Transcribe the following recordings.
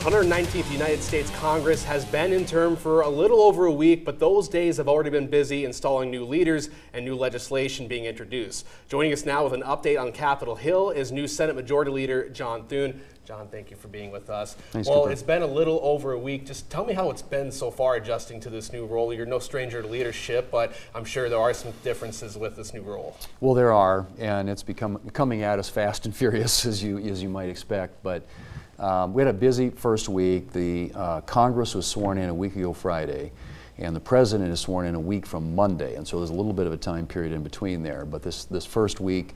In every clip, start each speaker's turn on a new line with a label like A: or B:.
A: 119th United States Congress has been in term for a little over a week, but those days have already been busy installing new leaders and new legislation being introduced. Joining us now with an update on Capitol Hill is new Senate Majority Leader John Thune. John, thank you for being with us.
B: Thanks,
A: well,
B: Cooper.
A: It's been a little over a week. Just tell me how it's been so far adjusting to this new role. You're no stranger to leadership, but I'm sure there are some differences with this new role.
B: Well, there are, and it's coming at us fast and furious as you might expect. But we had a busy first week. The Congress was sworn in a week ago Friday, and the President is sworn in a week from Monday, and so there's a little bit of a time period in between there. But this first week,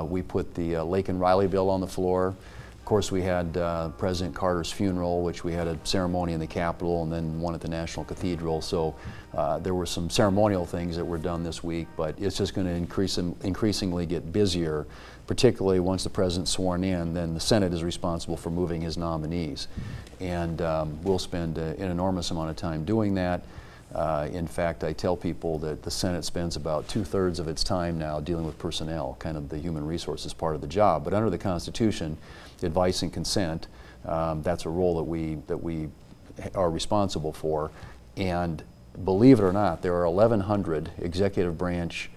B: we put the Lake and Riley bill on the floor. Of course, we had President Carter's funeral, which we had a ceremony in the Capitol and then one at the National Cathedral. So there were some ceremonial things that were done this week, but it's just going to increasingly get busier, particularly once the President's sworn in. Then the Senate is responsible for moving his nominees. And we'll spend an enormous amount of time doing that. In fact, I tell people that the Senate spends about 2/3 of its time now dealing with personnel, kind of the human resources part of the job. But under the Constitution, advice and consent, that's a role that we are responsible for. And believe it or not, there are 1,100 executive branch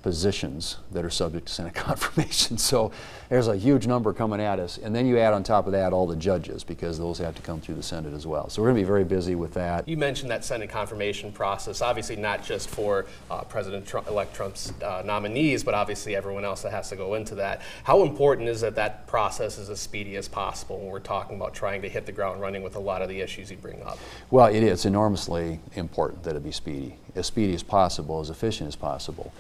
B: positions that are subject to Senate confirmation. So there's a huge number coming at us. And then you add on top of that all the judges, because those have to come through the Senate as well. So we're going to be very busy with that.
A: You mentioned that Senate confirmation process, obviously not just for President-elect Trump's nominees, but obviously everyone else that has to go into that. How important is it that process is as speedy as possible when we're talking about trying to hit the ground running with a lot of the issues you bring up?
B: Well, it is enormously important that it be speedy as possible, as efficient as possible.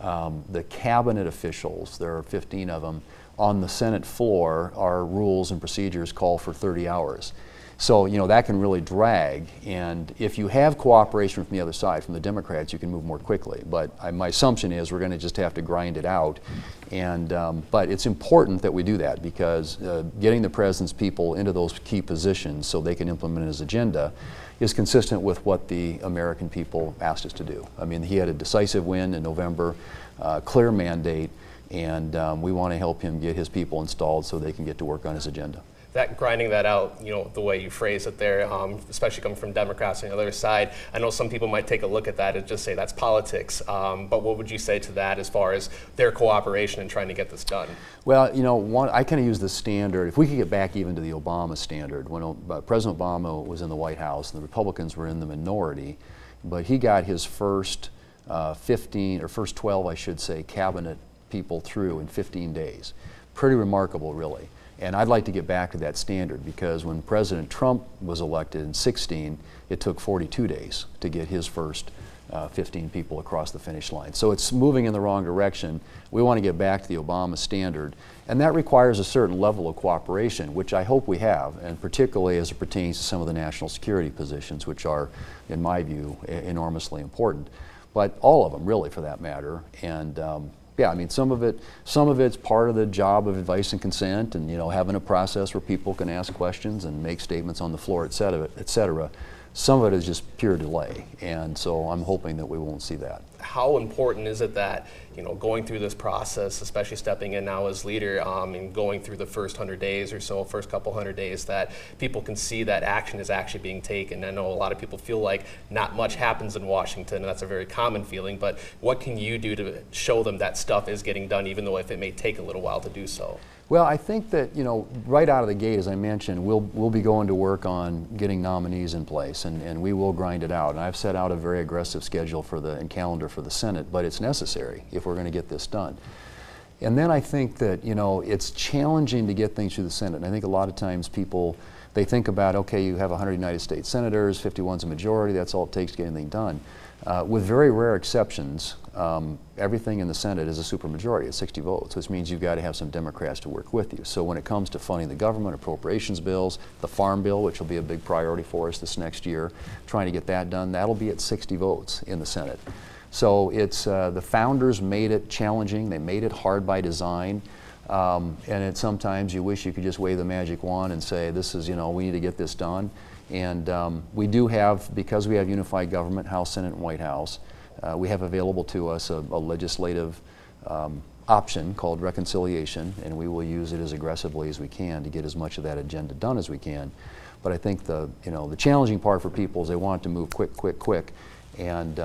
B: The cabinet officials, there are 15 of them, on the Senate floor, our rules and procedures call for 30 hours. So, that can really drag, and if you have cooperation from the other side, from the Democrats, you can move more quickly. But my assumption is we're going to just have to grind it out. And but it's important that we do that, because getting the President's people into those key positions so they can implement his agenda is consistent with what the American people asked us to do. I mean, he had a decisive win in November, clear mandate, and we want to help him get his people installed so they can get to work on his agenda.
A: That grinding that out, the way you phrase it there, especially coming from Democrats on the other side, I know some people might take a look at that and just say that's politics. But what would you say to that as far as their cooperation in trying to get this done?
B: Well, I kind of use the standard. If we could get back even to the Obama standard, when President Obama was in the White House and the Republicans were in the minority, but he got his first 12, I should say, cabinet people through in 15 days. Pretty remarkable, really. And I'd like to get back to that standard, because when President Trump was elected in 2016, it took 42 days to get his first 15 people across the finish line. So it's moving in the wrong direction. We want to get back to the Obama standard, and that requires a certain level of cooperation, which I hope we have, and particularly as it pertains to some of the national security positions, which are, in my view, enormously important. But all of them, really, for that matter. And yeah, I mean, some of it's part of the job of advice and consent, and having a process where people can ask questions and make statements on the floor, et cetera. Some of it is just pure delay, and so I'm hoping that we won't see that.
A: How important is it that, going through this process, especially stepping in now as leader, and going through the first 100 days or so, first couple 100 days, that people can see that action is actually being taken? I know a lot of people feel like not much happens in Washington, and that's a very common feeling, but what can you do to show them that stuff is getting done, even though if it may take a little while to do so?
B: Well, I think that, right out of the gate, as I mentioned, we'll be going to work on getting nominees in place, and we will grind it out. And I've set out a very aggressive schedule and calendar for the Senate, but it's necessary if we're going to get this done. And then I think that, it's challenging to get things through the Senate. And I think a lot of times people, they think about, okay, you have 100 United States senators, 51's a majority, that's all it takes to get anything done. With very rare exceptions, everything in the Senate is a supermajority, it's 60 votes, which means you've got to have some Democrats to work with you. So when it comes to funding the government, appropriations bills, the Farm Bill, which will be a big priority for us this next year, trying to get that done, that'll be at 60 votes in the Senate. So it's the founders made it challenging, they made it hard by design, and sometimes you wish you could just wave the magic wand and say, this is, we need to get this done. And we do have, because we have unified government, House, Senate, and White House, we have available to us a legislative option called reconciliation, and we will use it as aggressively as we can to get as much of that agenda done as we can. But I think the challenging part for people is they want it to move quick, and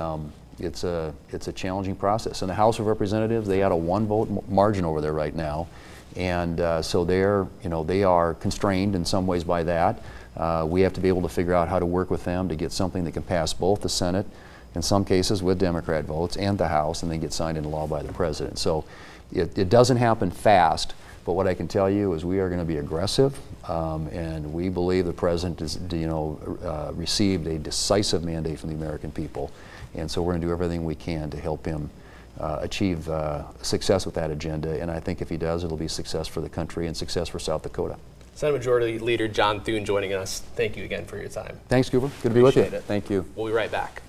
B: it's a challenging process. In the House of Representatives, they had a 1-vote margin over there right now, and so they are constrained in some ways by that. We have to be able to figure out how to work with them to get something that can pass both the Senate, in some cases with Democrat votes, and the House, and then get signed into law by the President. So it doesn't happen fast, but what I can tell you is we are going to be aggressive, and we believe the President has received a decisive mandate from the American people, and so we're going to do everything we can to help him achieve success with that agenda, and I think if he does, it'll be success for the country and success for South Dakota.
A: Senate Majority Leader John Thune joining us. Thank you again for your time.
B: Thanks, Cooper. Good to be with you.
A: Appreciate it.
B: Thank you.
A: We'll be right back.